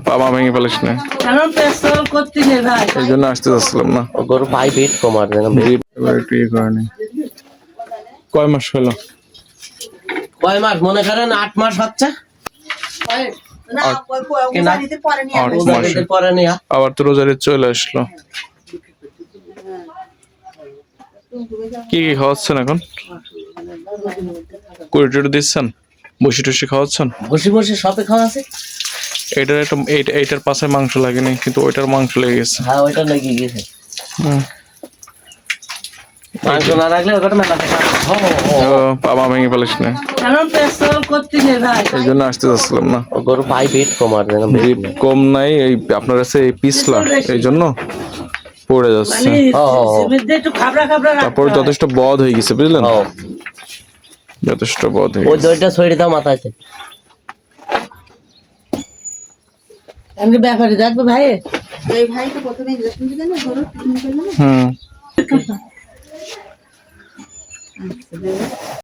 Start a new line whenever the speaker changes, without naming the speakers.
পামা ভেঙে ফেলিস না,
কারণ পেট্রোল করতে নেই ভাই।
এই জন্য আসতে চাচ্ছিলাম না।
গরু পাই পেট কমার
এবার একটু ইয়ে করে নি। কয় মাস হলো?
কয় মাস মনে করেন 8 মাস হচ্ছে।
না নিতে পরে নিয়ে
8
রোজা
মাসে।
ঈদের পরে নিয়ে
আবার তো রোজার ঈদ চলে আসলো। কি কি খাওয়াচ্ছেন এখন? কুড়ি টুড়ি দিচ্ছেন? বসি টুসি খাওয়াচ্ছেন?
বসে বসে সবে খাওয়া আছে।
এটার একটা এইটার পাশে মাংস লাগেনি, কিন্তু ওইটার মাংস লেগে গেছে।
হ্যাঁ ওইটা লেগে গেছে।
হুম।
মাংস না রাখলে ওটা মেলা টাকা।
পামা ভেঙে ফেলিস না,
কারণ পেট্রোল করতে নেই ভাই।
এই জন্য আসতে চাচ্ছিলাম না।
গরু পাই পেট কমার
গ্রিপ কম নাই, এই আপনার কাছে এই পিছলা, এই জন্য পড়ে যাচ্ছে।
সিমেন্ট দিয়ে একটু খাবড়া খাবড়া
তারপর যথেষ্ট বদ হয়ে গেছে, বুঝলেন? যথেষ্ট বদ হয়ে
ওই
গেছে।
দইটা ছড়িয়ে দাও মাথায়।
আমি ব্যাপারে দেখবো ভাই।
এই ভাই তো প্রথমে ইনজেকশন দিলেন না গরুর ট্রিটমেন্ট করলেন না।
হুম।